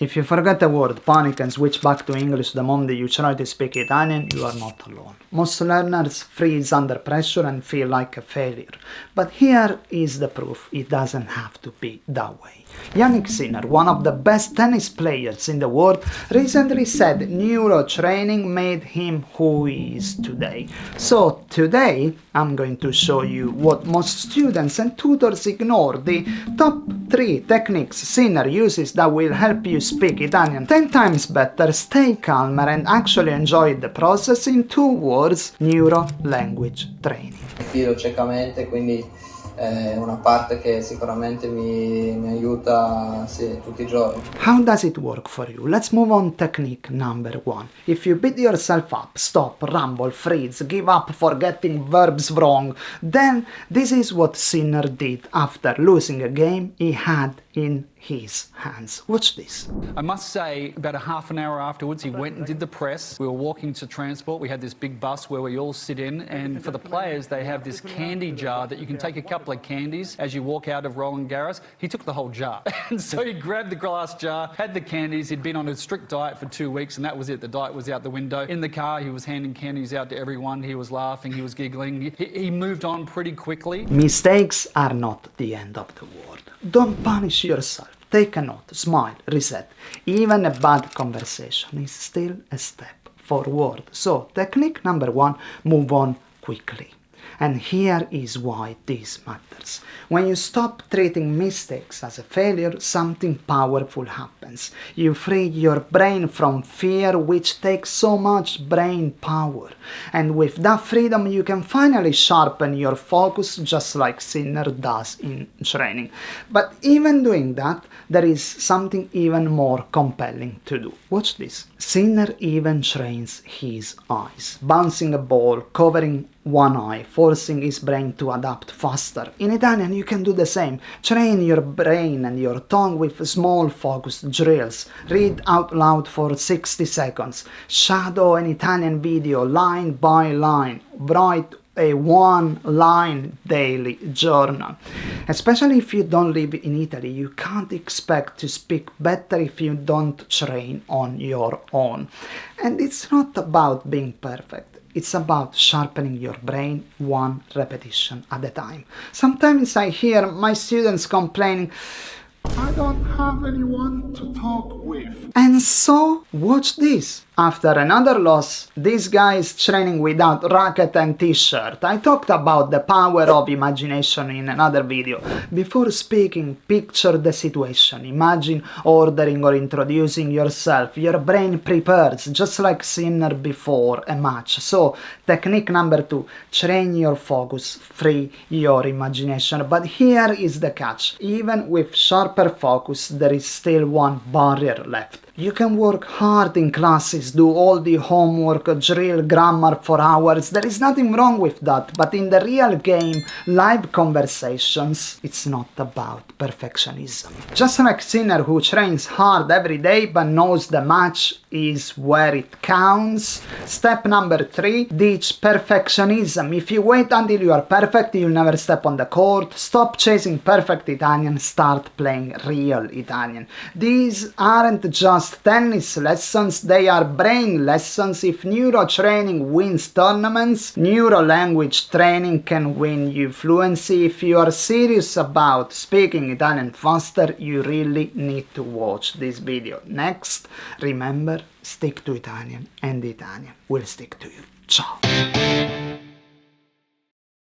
If you forget a word, panic and switch back to English the moment you try to speak Italian, you are not alone. Most learners freeze under pressure and feel like a failure. But here is the proof it doesn't have to be that way. Yannick Sinner, one of the best tennis players in the world, recently said neurotraining made him who he is today. So today I'm going to show you what most students and tutors ignore, the top 3 techniques Sinner uses that will help you speak Italian 10 times better, stay calmer and actually enjoy the process in 2 words: neuro language training. Fido ciecamente, quindi è una parte che sicuramente mi aiuta tutti i giorni. How does it work for you? Let's move on technique number 1. If you beat yourself up, stop, rumble, freeze, give up for getting verbs wrong, then this is what Sinner did after losing a game he had in his hands. Watch this. I must say, about a half an hour afterwards, he went and did the press. We were walking to transport. We had this big bus where we all sit in, and for the players, they have this candy jar that you can take a couple of candies as you walk out of Roland Garros. He took the whole jar. And so he grabbed the glass jar, had the candies. He'd been on a strict diet for 2 weeks, and that was it. The diet was out the window. In the car, he was handing candies out to everyone. He was laughing, he was giggling. He moved on pretty quickly. Mistakes are not the end of the world. Don't punish yourself. Take a note, smile, reset. Even a bad conversation is still a step forward. So, technique number 1, move on quickly. And here is why this matters. When you stop treating mistakes as a failure, something powerful happens. You free your brain from fear, which takes so much brain power. And with that freedom, you can finally sharpen your focus, just like Sinner does in training. But even doing that, there is something even more compelling to do. Watch this. Sinner even trains his eyes, bouncing a ball, covering one eye, forcing his brain to adapt faster. In Italian, you can do the same. Train your brain and your tongue with small focused drills. Read out loud for 60 seconds. Shadow an Italian video line by line. Write a 1-line daily journal. Especially if you don't live in Italy, you can't expect to speak better if you don't train on your own. And it's not about being perfect. It's about sharpening your brain 1 repetition at a time. Sometimes I hear my students complaining, I don't have anyone to talk with. And so, watch this. After another loss, this guy is training without racket and t-shirt. I talked about the power of imagination in another video. Before speaking, picture the situation. Imagine ordering or introducing yourself. Your brain prepares, just like Sinner before a match. So, technique number 2, train your focus, free your imagination. But here is the catch. Even with sharper focus, there is still one barrier left. You can work hard in classes, do all the homework, drill grammar for hours, there is nothing wrong with that, but in the real game, live conversations, it's not about perfectionism. Just like Sinner, who trains hard every day but knows the match is where it counts. Step number 3, ditch perfectionism. If you wait until you are perfect, you'll never step on the court. Stop chasing perfect Italian, start playing real Italian. These aren't just tennis lessons, they are brain lessons. If neurotraining wins tournaments, neuro-language training can win you fluency. If you are serious about speaking Italian faster, you really need to watch this video. Next, remember, stick to Italian and Italian will stick to you. Ciao!